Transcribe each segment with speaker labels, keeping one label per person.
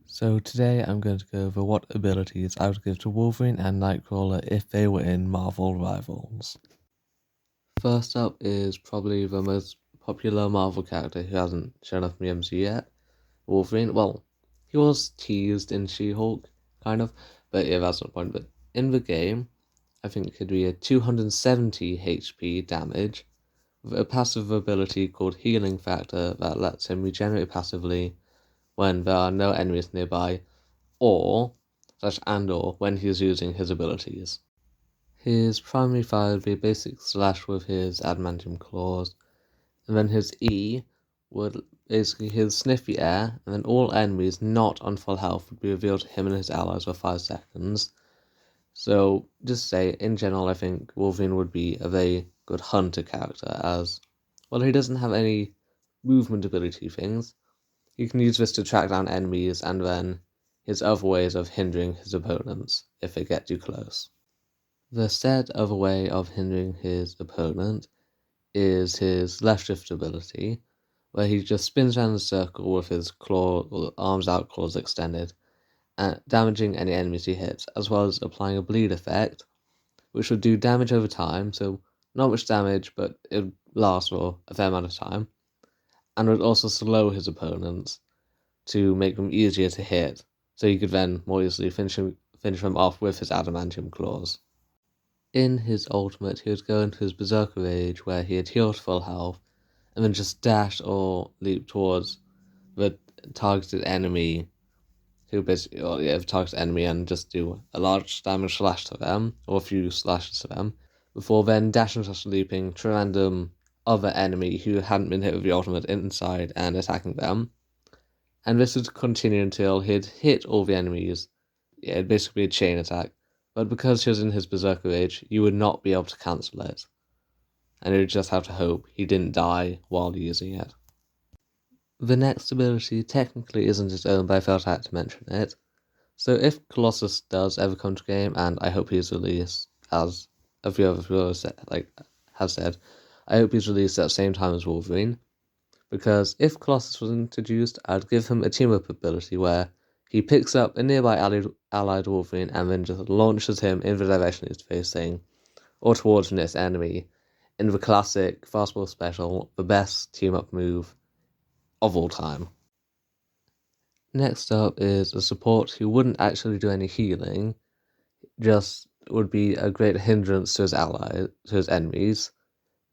Speaker 1: So today I'm going to go over what abilities I would give to Wolverine and Nightcrawler if they were in Marvel Rivals. First up is probably the most popular Marvel character who hasn't shown up in the MCU yet, Wolverine. Well, he was teased in She-Hulk, kind of, but yeah, that's not the point. But in the game, I think it could be a 270 HP damage with a passive ability called Healing Factor that lets him regenerate passively when there are no enemies nearby, or when he's using his abilities. His primary fire would be a basic slash with his adamantium claws, and then his E would basically his sniffy air, and then all enemies not on full health would be revealed to him and his allies for 5 seconds. So, just to say, in general, I think Wolverine would be a very good hunter character, as, well, he doesn't have any movement ability things. You can use this to track down enemies and then his other ways of hindering his opponents if they get too close. The said other way of hindering his opponent is his left shift ability, where he just spins around in a circle with his arms out, claws extended, and damaging any enemies he hits, as well as applying a bleed effect, which would do damage over time, so not much damage, but it would last for a fair amount of time, and would also slow his opponents to make them easier to hit, so he could then more easily finish them off with his adamantium claws. In his ultimate, he would go into his berserker rage, where he had healed full health, and then just dash or leap towards the targeted enemy, targeted enemy, and just do a large damage slash to them, or a few slashes to them, before then dashing slash leaping to a random other enemy who hadn't been hit with the ultimate inside and attacking them. And this would continue until he'd hit all the enemies. Yeah, it'd basically be a chain attack. But because he was in his berserker rage, you would not be able to cancel it. And you would just have to hope he didn't die while using it. The next ability technically isn't his own, but I felt I had to mention it. So if Colossus does ever come to game, and I hope he's released, as a few other people have said, I hope he's released at the same time as Wolverine. Because if Colossus was introduced, I'd give him a team-up ability where he picks up a nearby allied Wolverine and then just launches him in the direction he's facing, or towards the next enemy, in the classic fastball special, the best team-up move of all time. Next up is a support who wouldn't actually do any healing, just would be a great hindrance to his enemies,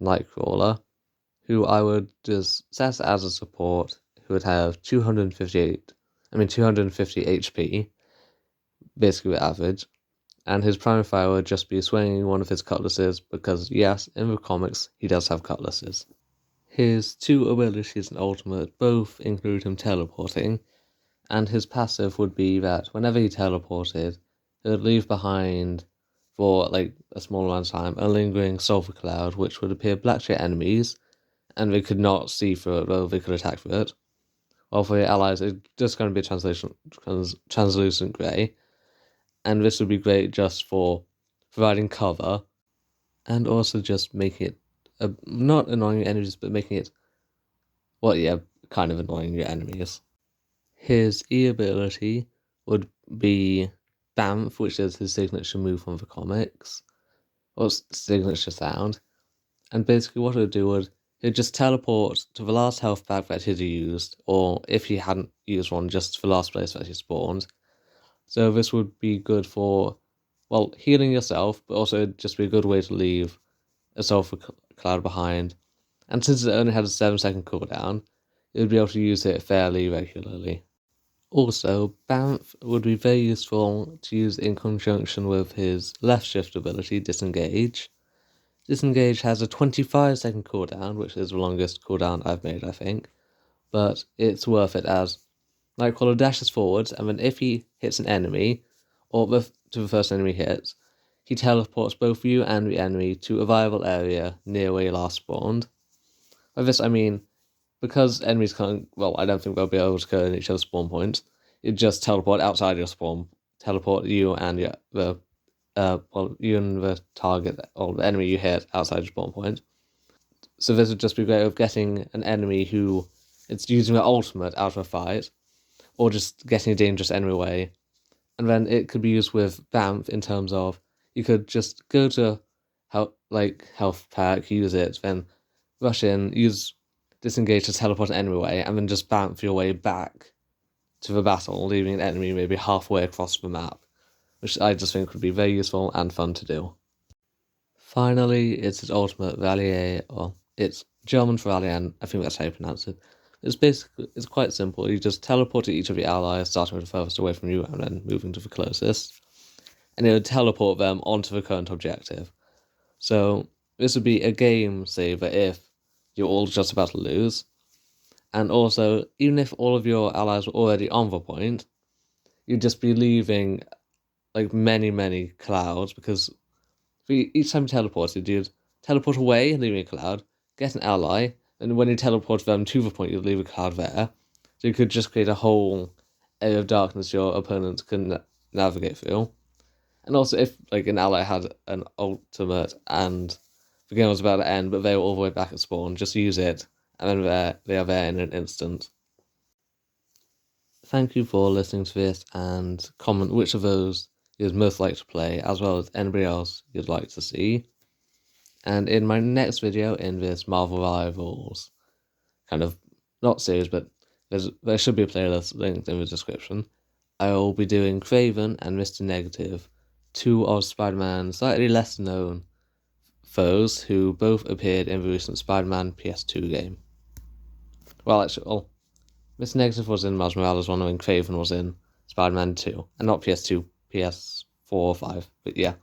Speaker 1: Nightcrawler, who I would just set as a support, who would have 250 HP, basically average, and his primary fire would just be swinging one of his cutlasses, because yes, in the comics, he does have cutlasses. His two abilities and ultimate both include him teleporting, and his passive would be that whenever he teleported, he would leave behind, for a small amount of time, a lingering sulfur cloud, which would appear black to your enemies, and they could not see through it, though they could attack through it. While for your allies, it's just going to be translucent grey, and this would be great just for providing cover, and also just making it not annoying your enemies, but making it, kind of annoying your enemies. His E ability would be Bamf, which is his signature move from the comics, or signature sound, and basically what it would do would he'd just teleport to the last health pack that he'd used, or if he hadn't used one, just the last place that he spawned. So this would be good for, healing yourself, but also it'd just be a good way to leave a sulfur cloud behind. And since it only had a 7-second cooldown, you'd be able to use it fairly regularly. Also, Bamf would be very useful to use in conjunction with his left shift ability, Disengage. Disengage has a 25-second cooldown, which is the longest cooldown I've made, I think, but it's worth it as Nightcrawler dashes forwards, and then if he hits an enemy, or to the first enemy he hits, he teleports both you and the enemy to a viable area near where you last spawned. By this I mean, because enemies can't, I don't think they'll be able to go in each other's spawn points, you just teleport outside your spawn, teleport you and you and the target, or the enemy you hit outside your spawn point. So this would just be great of getting an enemy who it's using their ultimate out of a fight, or just getting a dangerous enemy away. And then it could be used with Bamf in terms of you could just go to health pack, use it, then rush in, use disengage to teleport an enemy away, and then just Bamf your way back to the battle, leaving an enemy maybe halfway across the map, which I just think would be very useful and fun to do. Finally, it's his ultimate Valier, or it's German for Valiant, I think that's how you pronounce it. It's quite simple. You just teleport to each of your allies, starting with the furthest away from you and then moving to the closest. And it would teleport them onto the current objective. So this would be a game saver if you're all just about to lose. And also, even if all of your allies were already on the point, you'd just be leaving many clouds, because each time you teleported, you'd teleport away, leaving a cloud, get an ally, and when you teleport them to the point, you'd leave a cloud there. So you could just create a whole area of darkness your opponents couldn't navigate through. And also, if an ally had an ultimate and the game was about to end, but they were all the way back at spawn, just use it, and then they are there in an instant. Thank you for listening to this, and comment which of those you'd most like to play, as well as anybody else you'd like to see. And in my next video in this Marvel Rivals kind of, not series, but there should be a playlist linked in the description, I will be doing Craven and Mr. Negative, two of Spider-Man's slightly less known foes who both appeared in the recent Spider-Man PS2 game. Well, actually, Mr. Negative was in Miles Morales 1, and Craven was in Spider-Man 2, and not PS2, PS4 or 5, but yeah.